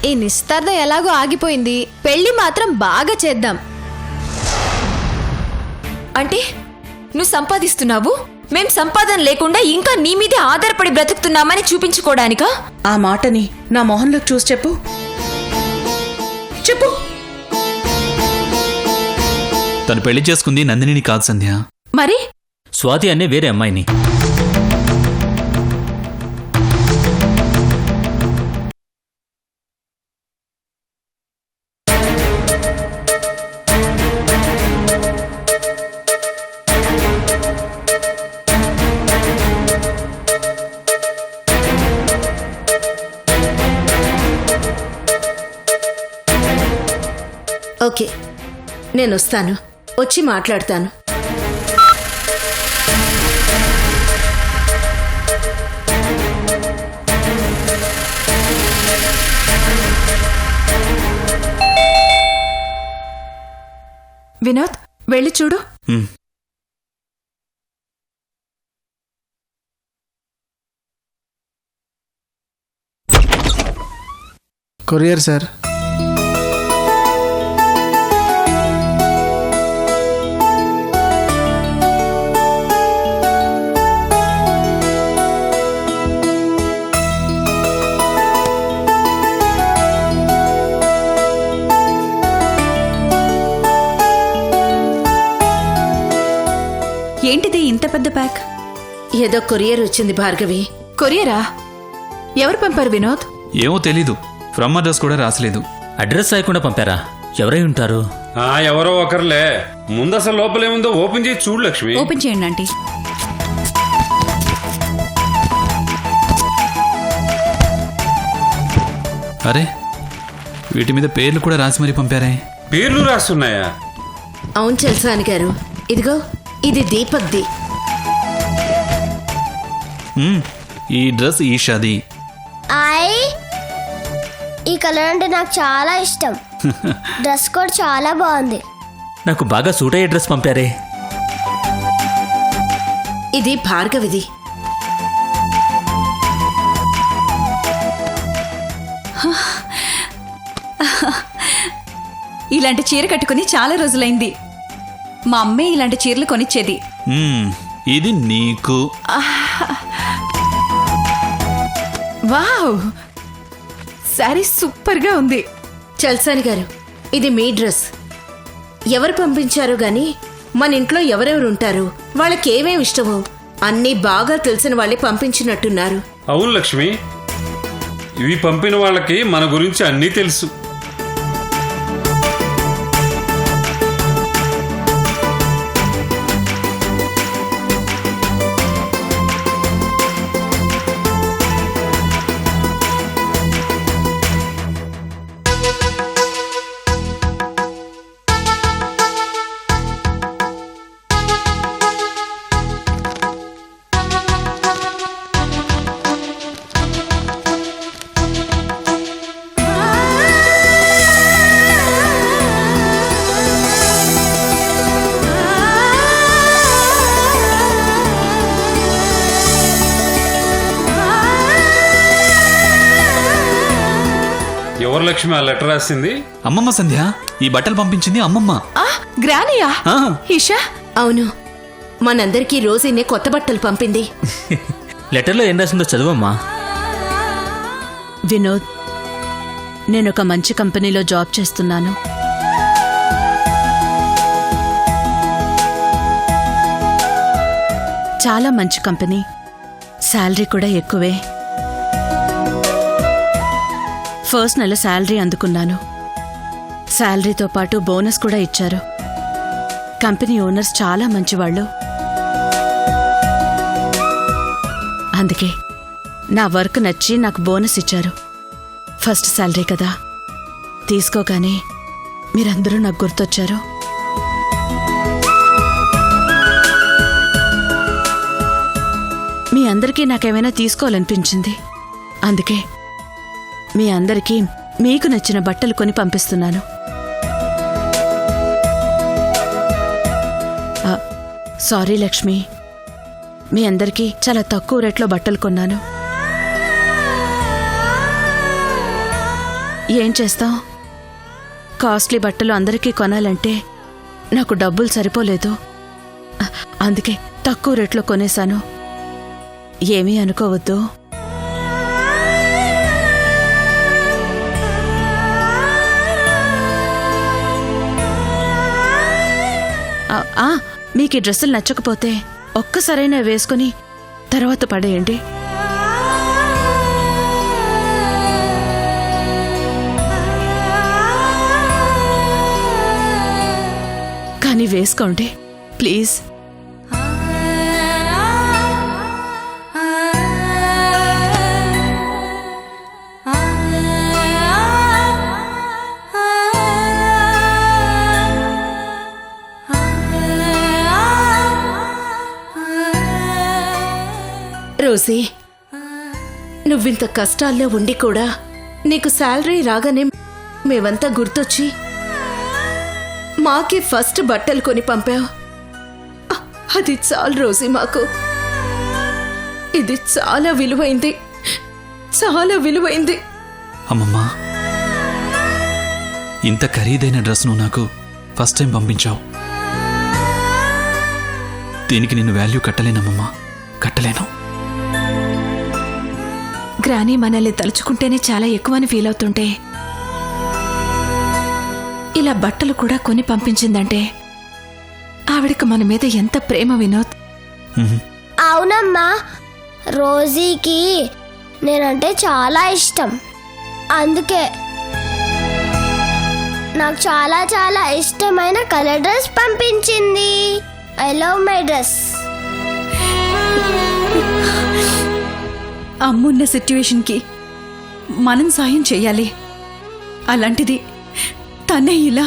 ఈ నిశ్చితార్థం ఎలాగో ఆగిపోయింది, పెళ్లి మాత్రం బాగా చేద్దాం. అంటే నువ్వు సంపాదిస్తున్నావు, మేం సంపాదన లేకుండా ఇంకా నీ మీదే ఆధారపడి బ్రతుకుతున్నామని చూపించుకోవడానికా? ఆ మాటని నా మొహంలోకి చూసి చెప్పు. చెప్పు. తను పెళ్లి చేసుకుంది నందినిని కాదు సంధ్య. మరి స్వాతి అనే వేరే అమ్మాయిని. ఓకే, నేను వస్తాను, వచ్చి మాట్లాడతాను. వినోద్, వెళ్ళి చూడు. Courier sir. ఏంటిది ఇంత పెద్ద ప్యాక్? ఏదో కొరియర్ వచ్చింది భార్గవి. కొరియరా? ఎవరు పంపారు వినోద్? ఏమో తెలీదు, ఫ్రమ్ అడ్రస్ కూడా రాసలేదు. అడ్రస్ రాయకుండా పంపారా? ఎవరై ఉంటారు? ఎవరో ఒకరులే. ముందు అసలు లోపలేముందో ఓపెన్ చేసి చూడు లక్ష్మి. ఓపెన్ చేయండి ఆంటీ. అరే, వీటి మీద పేర్లు కూడా రాసి మరీ పంపారే. పేర్లు రాస్తున్నాయా? అవును చల్సాని గారు, ఇదిగో ఇది దీపక్ది. ఈ డ్రెస్ ఈషాది. ఈ కలర్ అంటే నాకు చాలా ఇష్టం. డ్రెస్ కూడా చాలా బాగుంది. నాకు బాగా సూట్ అయ్యే డ్రెస్ పంపారే. ఇది భార్గవిది. ఇలాంటి చీర కట్టుకుని చాలా రోజులైంది. మా అమ్మే ఇలాంటి చీరలు కొనిచ్చేది. ఇది నీకు. వావ్, సారీ సూపర్గా ఉంది. చల్సాని గారు, ఇది మీ డ్రెస్. ఎవరు పంపించారో గాని మన ఇంట్లో ఎవరెవరు ఉంటారు, వాళ్ళకేమేమి ఇష్టమో అన్నీ బాగా తెలిసిన వాళ్ళే పంపించినట్టున్నారు. అవును లక్ష్మి, ఇవి పంపిన వాళ్ళకి మన గురించి అన్నీ తెలుసు. ఎవరు లక్ష్మి ఆ లెటర్ రాసింది? అమ్మమ్మ సంధ్య, ఈ బట్టలు పంపించింది అమ్మమ్మ. గ్రానియా? ఆ. ఈషా? అవును, మనందరికీ రోజీనే కొత్త బట్టలు పంపింది. లెటర్లో ఏం రాసిందో చదువమ్మా. వినోద్, నేనొక మంచి కంపెనీలో జాబ్ చేస్తున్నాను. చాలా మంచి కంపెనీ, శాలరీ కూడా ఎక్కువే. ఫస్ట్ నెల శాలరీ అందుకున్నాను. శాలరీతో పాటు బోనస్ కూడా ఇచ్చారు. కంపెనీ ఓనర్స్ చాలా మంచివాళ్ళు. అందుకే నా వర్క్ నచ్చి నాకు బోనస్ ఇచ్చారు. ఫస్ట్ శాలరీ కదా, తీసుకోగానే మీరందరూ నాకు గుర్తొచ్చారు. మీ అందరికీ నాకేమైనా తీసుకోవాలనిపించింది. అందుకే మీ అందరికీ మీకు నచ్చిన బట్టలు కొని పంపిస్తున్నాను. సారీ లక్ష్మి, మీ అందరికీ చాలా తక్కువ రేట్లో బట్టలు కొన్నాను. ఏం చేస్తాం? కాస్ట్లీ బట్టలు అందరికీ కొనాలంటే నాకు డబ్బులు సరిపోలేదు. అందుకే తక్కువ రేట్లో కొనేశాను. ఏమీ అనుకోవద్దు. మీకు ఈ డ్రెస్సులు నచ్చకపోతే ఒక్కసారైనా వేసుకుని తర్వాత పడేయండి. కానీ వేసుకోండి ప్లీజ్. రోజీ, నువ్వింత కష్టాల్లో ఉండి కూడా నీకు శాలరీ రాగానే మేమంతా గుర్తొచ్చి మాకే ఫస్ట్ బట్టలు కొని పంపావు. అది చాలు రోజీ మాకు. ఇది చాలా విలువైంది, చాలా విలువైంది. అమ్మమ్మా, ఇంత ఖరీదైన డ్రెస్ నువ్వు నాకు ఫస్ట్ టైం పంపించావు. దీనికి నిన్ను వాల్యూ కట్టలేనమ్మమ్మా, కట్టలేను. గ్రానీ మనల్ని తలుచుకుంటేనే చాలా ఎక్కువని ఫీల్ అవుతుంటే ఇలా బట్టలు కూడా కొని పంపించిందంటే ఆవిడకి మన మీద ఎంత ప్రేమ వినోద్. అవునమ్మా, రోజీకి నేనంటే చాలా ఇష్టం. అందుకే నాకు చాలా చాలా ఇష్టమైన కలర్ డ్రెస్ పంపించింది. I love my dress. అమ్మున్న సిట్యుయేషన్కి మనం సాయం చెయ్యాలి. అలాంటిది తనే ఇలా.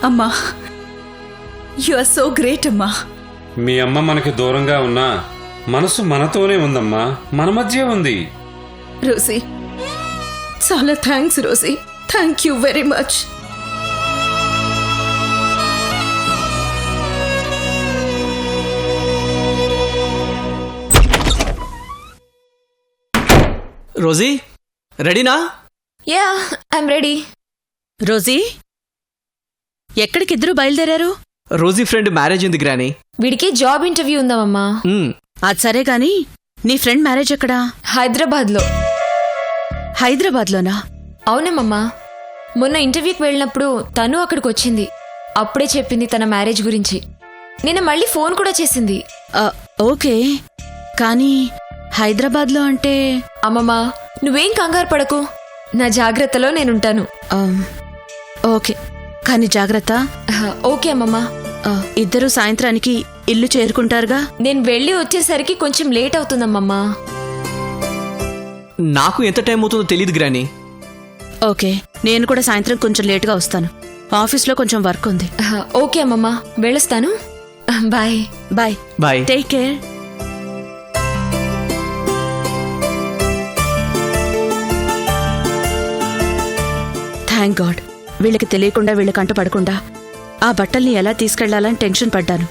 అమ్మా, యు ఆర్ సో గ్రేట్ అమ్మా. మీ అమ్మ మనకి దూరంగా ఉన్నా మనసు మనతోనే ఉందమ్మా, మన మధ్య ఉంది. రోజీ, చాలా thanks Rosie. Thank you very much. Rosie, రెడీనా? Yeah, I'm ready. రోజీ, ఎక్కడికిద్దరూ బయలుదేరారు? రోజీ ఫ్రెండ్ మ్యారేజ్ ఉంది గ్రానీ. వీడికి జాబ్ ఇంటర్వ్యూ ఉందామమ్మా. అది సరే గాని నీ ఫ్రెండ్ మ్యారేజ్ ఎక్కడా? హైదరాబాద్లో. హైదరాబాద్లోనా? అవునమ్మా, మొన్న ఇంటర్వ్యూకి వెళ్ళినప్పుడు తను అక్కడికి వచ్చింది. అప్పుడే చెప్పింది తన మ్యారేజ్ గురించి. నిన్న మళ్ళీ ఫోన్ కూడా చేసింది. ఓకే, కానీ హైదరాబాద్లో అంటే? అమ్మమ్మా, నువ్వేం కంగారు పడకు, నా జాగ్రత్తలో నేనుంటాను. ఓకే, కానీ జాగ్రత్త. ఓకే అమ్మమ్మా. ఇద్దరూ సాయంత్రానికి ఇల్లు చేరుకుంటారుగా? నేను వెళ్ళి వచ్చేసరికి కొంచెం లేట్ అవుతుందమ్మమ్మా. నాకు ఎంత టైం అవుతుందో తెలియదు గ్రానీ. ఓకే, నేను కూడా సాయంత్రం కొంచెం లేటుగా వస్తాను. ఆఫీస్లో కొంచెం వర్క్ ఉంది. ఓకే అమ్మమ్మా, వెళ్ళొస్తాను. Bye. Bye bye. Take care. Thank God, వీళ్ళకి తెలియకుండా వీళ్ళ కంట పడకుండా ఆ బట్టల్ని ఎలా తీసుకెళ్లాలని టెన్షన్ పడ్డాను.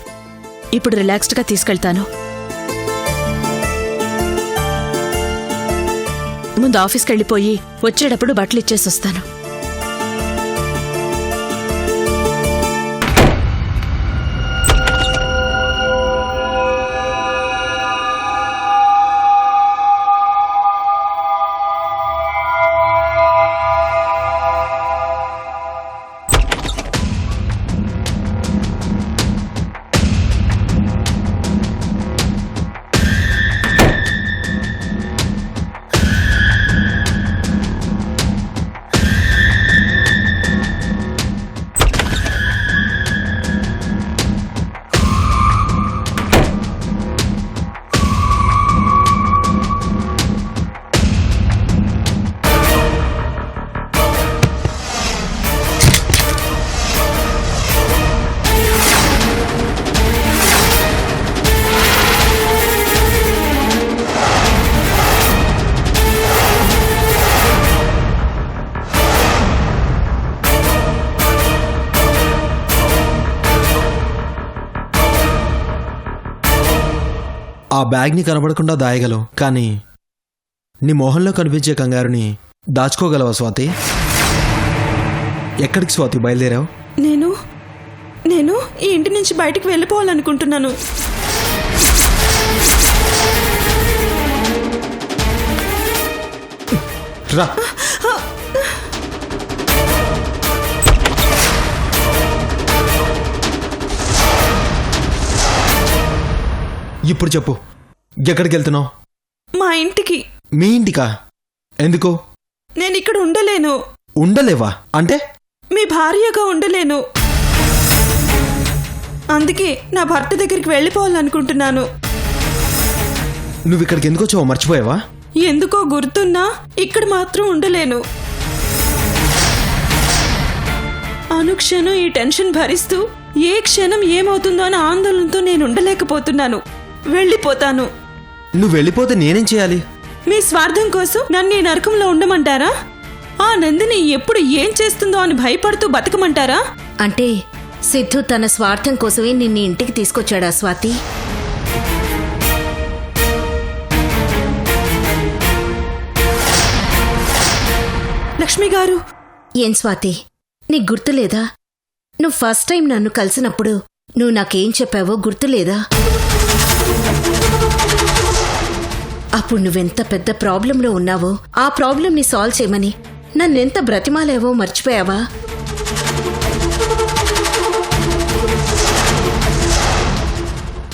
ఇప్పుడు రిలాక్స్డ్గా తీసుకెళ్తాను. ముందు ఆఫీస్కి వెళ్ళిపోయి వచ్చేటప్పుడు బట్టలు ఇచ్చేసి వస్తాను. ఆ బ్యాగ్ని కనబడకుండా దాయగలవు, కానీ నీ మొహంలో కనిపించే కంగారుని దాచుకోగలవా స్వాతి? ఎక్కడికి స్వాతి బయలుదేరావు? నేను ఈ ఇంటి నుంచి బయటికి వెళ్ళిపోవాలనుకుంటున్నాను. రా. ఇప్పుడు చెప్పు, ఎక్కడికి వెళ్తున్నావు? మా ఇంటికి. మీ ఇంటికా? ఎందుకు? నేను ఇక్కడ ఉండలేను. ఉండలేవా అంటే? మీ భార్యగా ఉండలేను. అందుకే నా భర్త దగ్గరికి వెళ్ళిపోవాలనుకుంటున్నాను. నువ్వు ఇక్కడికి ఎందుకు వచ్చావో మర్చిపోయావా? ఎందుకో గుర్తున్నా ఇక్కడ మాత్రం ఉండలేను. అనుక్షణం ఈ టెన్షన్ భరిస్తూ ఏ క్షణం ఏమవుతుందో అన్న ఆందోళనతో నేను ఉండలేకపోతున్నాను. వెళ్ళిపోతాను. నువ్వు వెళ్ళిపోతే నేనేం చేయాలి? మీ స్వార్థం కోసం నన్ను ఈ నరకంలో ఉండమంటారా? ఆ నందిని ఎప్పుడు ఏం చేస్తుందో అని భయపడుతూ బతకమంటారా? అంటే సిద్ధు తన స్వార్థం కోసమే నిన్ను ఇంటికి తీసుకొచ్చాడా స్వాతి? లక్ష్మి గారు. ఏం స్వాతి, నీకు గుర్తులేదా? నువ్వు ఫస్ట్ టైం నన్ను కలిసినప్పుడు నువ్వు నాకేం చెప్పావో గుర్తులేదా? అప్పుడు నువ్వెంత పెద్ద ప్రాబ్లంలో ఉన్నావో ఆ ప్రాబ్లంని సాల్వ్ చేయమని నన్నెంత బ్రతిమాలేవో మర్చిపోయావా?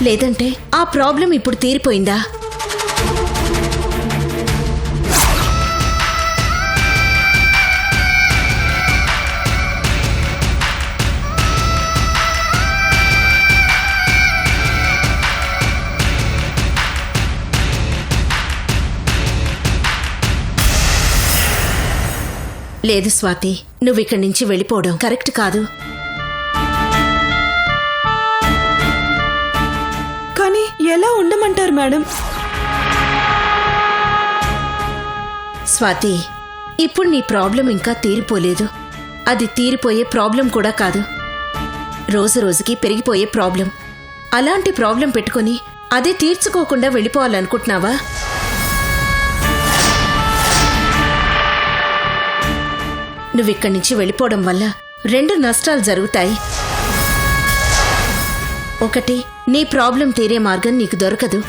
లేదంటే ఆ ప్రాబ్లం ఇప్పుడు తీరిపోయిందా? లేదు స్వాతి, నువ్విక్కడి నుంచి వెళ్ళిపోవడం కరెక్ట్ కాదు. కానీ ఎలా ఉండమంటారు మేడం? స్వాతి, ఇప్పుడు నీ ప్రాబ్లం ఇంకా తీరిపోలేదు. అది తీరిపోయే ప్రాబ్లం కూడా కాదు, రోజు రోజుకి పెరిగిపోయే ప్రాబ్లం. అలాంటి ప్రాబ్లం పెట్టుకుని అదే తీర్చుకోకుండా వెళ్ళిపోవాలనుకుంటున్నావా? నువ్విక్కడి నుంచి వెళ్ళిపోవడం వల్ల 2 నష్టాలు జరుగుతాయి. ఒకటి, నీ ప్రాబ్లం తీరే మార్గం నీకు దొరకదు.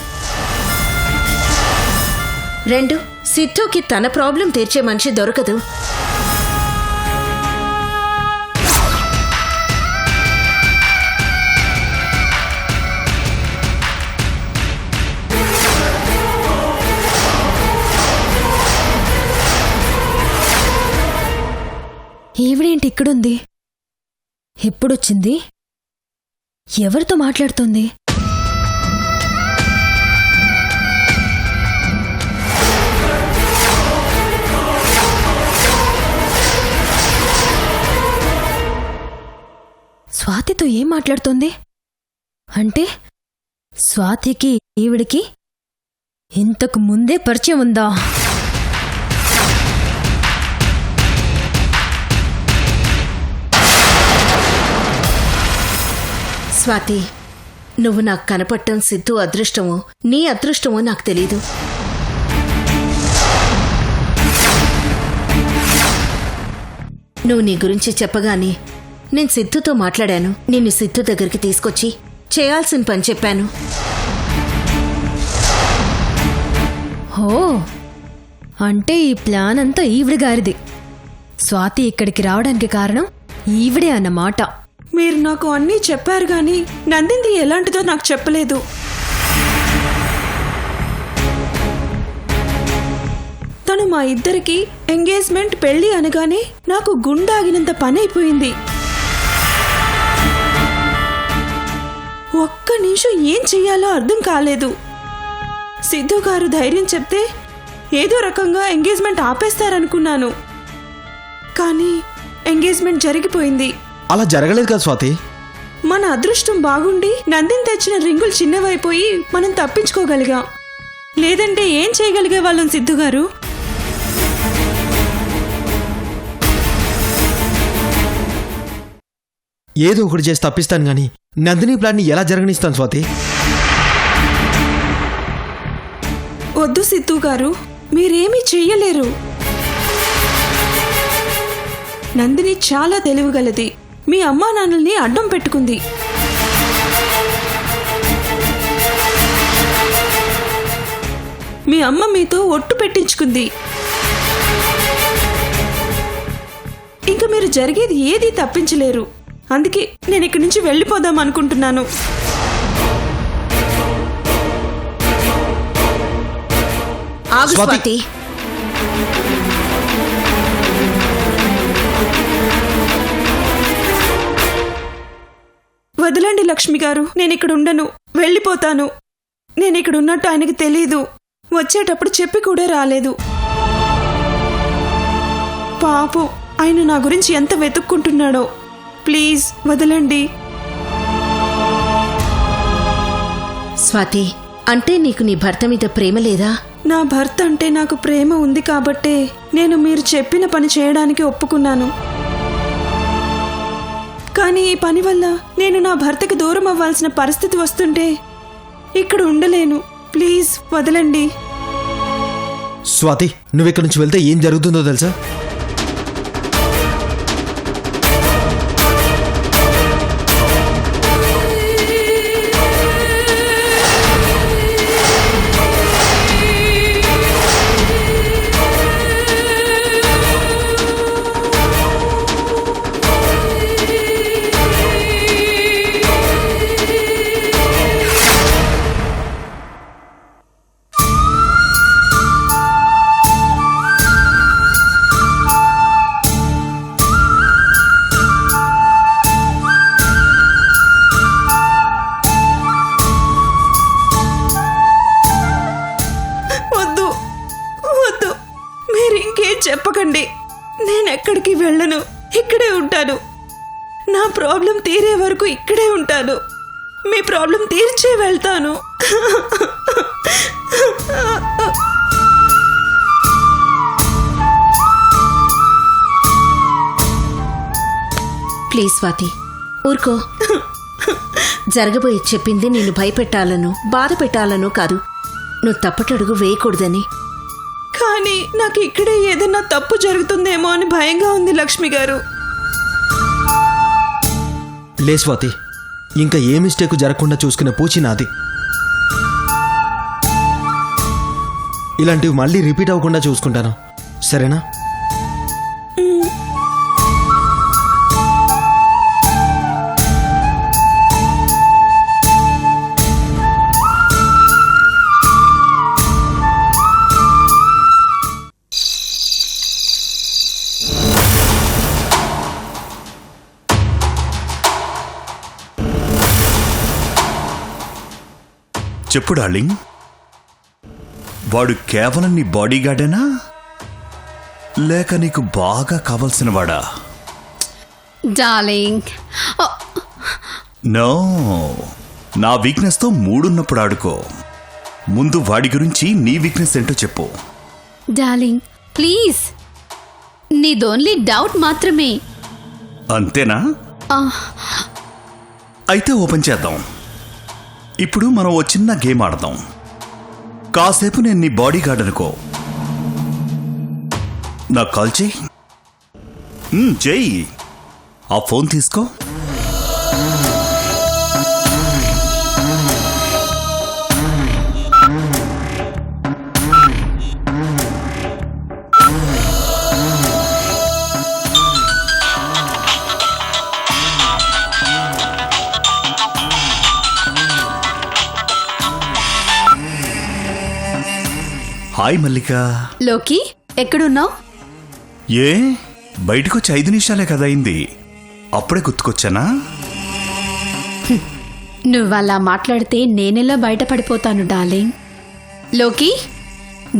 2, సిద్ధుకి తన ప్రాబ్లం తీర్చే మనిషి దొరకదు. ఈవిడేంటి ఇక్కడుంది? ఎప్పుడొచ్చింది? ఎవరితో మాట్లాడుతుంది? స్వాతితో ఏం మాట్లాడుతోంది? అంటే స్వాతికి ఈవిడికి ఇంతకు ముందే పరిచయం ఉందా? స్వాతి, నువ్వు నాకు కనపడటం సిద్ధు అదృష్టమో నీ అదృష్టమో నాకు తెలీదు. నువ్వు నీ గురించి చెప్పగానే నేను సిద్ధుతో మాట్లాడాను. నిన్ను సిద్ధు దగ్గరికి తీసుకొచ్చి చేయాల్సిన పని చెప్పాను. ఓ, అంటే ఈ ప్లాన్ అంతా ఈవిడ గారిది. స్వాతి ఇక్కడికి రావడానికి కారణం ఈవిడే అన్నమాట. మీరు నాకు అన్నీ చెప్పారు గాని నందిని ఎలాంటిదో నాకు చెప్పలేదు. తను మా ఇద్దరికి ఎంగేజ్మెంట్ పెళ్లి అనగానే నాకు గుండాగినంత పని అయిపోయింది. ఒక్క నిమిషం ఏం చెయ్యాలో అర్థం కాలేదు. సిద్ధు గారు ధైర్యం చెప్తే ఏదో రకంగా ఎంగేజ్మెంట్ ఆపేస్తారనుకున్నాను. కానీ ఎంగేజ్మెంట్ జరిగిపోయింది. అలా జరగలేదు కదా స్వాతి. మన అదృష్టం బాగుండి నందిని తెచ్చిన రింగులు చిన్నవైపోయి మనం తప్పించుకోగలిగాం. లేదంటే ఏం చేయగలిగే వాళ్ళం సిద్ధు గారు? ఏదో ఒకటి చేసి తప్పిస్తాను గాని నందిని ప్లాన్ని ఎలా జరగనిస్తాను స్వాతి? వద్దు సిద్ధు గారు, మీరేమీ చెయ్యలేరు. నందిని చాలా తెలివిగలది. మీ అమ్మా నాన్నల్ని అడ్డం పెట్టుకుంది. మీ అమ్మ మీతో ఒట్టు పెట్టించుకుంది. ఇంకా మీరు జరిగేది ఏదీ తప్పించలేరు. అందుకే నేను ఇక్కడి నుంచి వెళ్ళిపోదాం అనుకుంటున్నాను. ఆగు స్వాతి. స్వాతి. వదలండి లక్ష్మి గారు, నేను ఇక్కడ ఉండను, వెళ్ళిపోతాను. నేను ఇక్కడ ఉన్నట్టు ఆయనకి తెలీదు. వచ్చేటప్పుడు చెప్పి కూడా రాలేదు. పాపం, ఆయన నా గురించి ఎంత వెతుక్కుంటున్నాడో. ప్లీజ్ వదలండి. స్వాతి, అంటే నీకు నీ భర్త మీద ప్రేమ లేదా? నా భర్త అంటే నాకు ప్రేమ ఉంది కాబట్టే నేను మీరు చెప్పిన పని చేయడానికి ఒప్పుకున్నాను. కానీ ఈ పని వల్ల నేను నా భర్తకి దూరం అవ్వాల్సిన పరిస్థితి వస్తుంటే ఇక్కడ ఉండలేను. ప్లీజ్ వదలండి. స్వాతి, నువ్వు ఇక్కడి నుంచి వెళ్తే ఏం జరుగుతుందో తెలుసా? వద్దు వద్దు, మీరు ఇంకేం చెప్పకండి. నేను ఎక్కడికి వెళ్ళను, ఇక్కడే ఉంటాను. నా ప్రాబ్లం తీరే వరకు ఇక్కడే ఉంటాను. మీ ప్రాబ్లం తీర్చే వెళ్తాను. ప్లీజ్ స్వాతి, ఊరుకో. జరగబోయి చెప్పింది నేను భయపెట్టాలను, బాధ పెట్టాలను కాదు. నువ్వు తప్పటడుగు వేయకూడదని. కానీ నాకు ఇక్కడే ఏదైనా తప్పు జరుగుతుందేమో అని భయంగా ఉంది లక్ష్మి గారు. లే స్వాతి, ఇంకా ఏ మిస్టేక్ జరగకుండా చూసుకునే పూచి నాది. ఇలాంటివి మళ్ళీ రిపీట్ అవ్వకుండా చూసుకుంటాను, సరేనా? చెప్పు డార్లింగ్, వాడు కేవలం నీ బాడీగార్డేనా లేక నీకు బాగా కావలసిన వాడా? డార్లింగ్, నో, నా వీక్నెస్తో మూడున్నప్పుడు ఆడుకో. ముందు వాడి గురించి నీ వీక్నెస్ ఏంటో చెప్పు. డార్లింగ్ ప్లీజ్, నీదోన్లీ డౌట్ మాత్రమే. అంతేనా? అయితే ఓపెన్ చేద్దాం. ఇప్పుడు మనం ఓ చిన్న గేమ్ ఆడదాం. కాసేపు నేను నీ బాడీ గార్డ్ అనుకో. నాకు కాల్ చెయ్యి. చెయ్యి. ఆ ఫోన్ తీసుకో. హాయ్ మల్లిక. లోకి, ఎక్కడున్నావు? ఏ, బయటకొచ్చి 5 నిమిషాలే కదా అయింది, అప్పుడే గుర్తుకొచ్చానా? నువ్వలా మాట్లాడితే నేనెలా బయటపడిపోతాను డార్లింగ్. లోకి,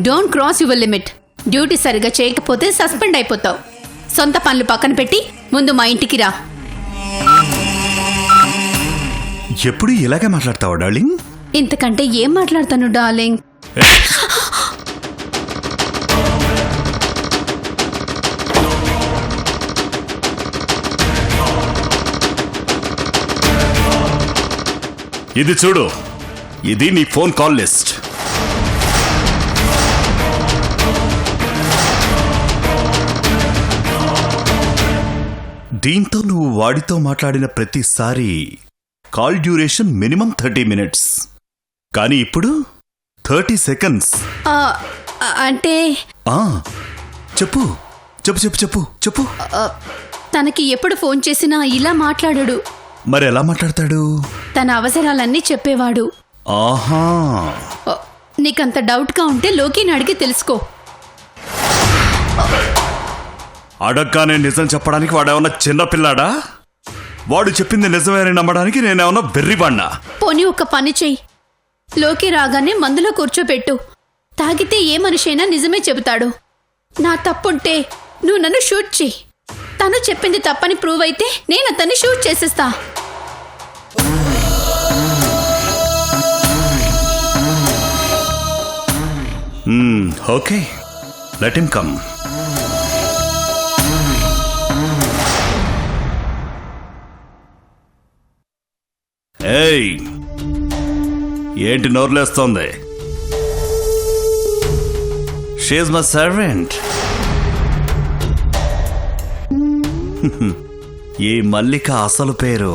don't cross your limit. Duty సరిగా చేయకపోతే సస్పెండ్ అయిపోతావు. సొంత పనులు పక్కన పెట్టి ముందు మా ఇంటికి రా. ఎప్పుడు ఇలాగే మాట్లాడతావా డార్లింగ్? ఇంతకంటే ఏం మాట్లాడతాను డార్లింగ్? ఇది చూడు, ఇది నీ ఫోన్ కాల్ లిస్ట్. దీంతో నువ్వు వాడితో మాట్లాడిన ప్రతిసారి కాల్ డ్యూరేషన్ మినిమం 30 మినిట్స్, కానీ ఇప్పుడు 30 సెకండ్స్. అంటే చెప్పు చెప్పు చెప్పు చెప్పు చెప్పు. తనకి ఎప్పుడు ఫోన్ చేసినా ఇలా మాట్లాడాడు. మరి ఎలా మాట్లాడతాడు? తన అవసరాలన్నీ చెప్పేవాడు. ఆహా, నీకంత డౌట్గా ఉంటే లోకిని అడిగి తెలుసుకో. అడగ్గానే నిజం చెప్పడానికి వాడేమన్నా చిన్నపిల్లాడా? వాడు చెప్పింది నిజమేనని నమ్మడానికి నేనేమన్నా బెర్రిబాణ్ణా? పోనీ ఒక పని చెయ్యి, లోకి రాగానే మందులో కూర్చోబెట్టు. తాగితే ఏ మనిషైనా నిజమే చెబుతాడు. నా తప్పుంటే నువ్వు నన్ను షూట్ చెయ్యి. తను చెప్పింది తప్పని ప్రూవ్ అయితే నేను అతన్ని షూట్ చేసేస్తా. Okay, let him come. ఏయ్, ఏంటి నోర్లేస్తోంది? She my servant. ఈ మల్లిక అసలు పేరు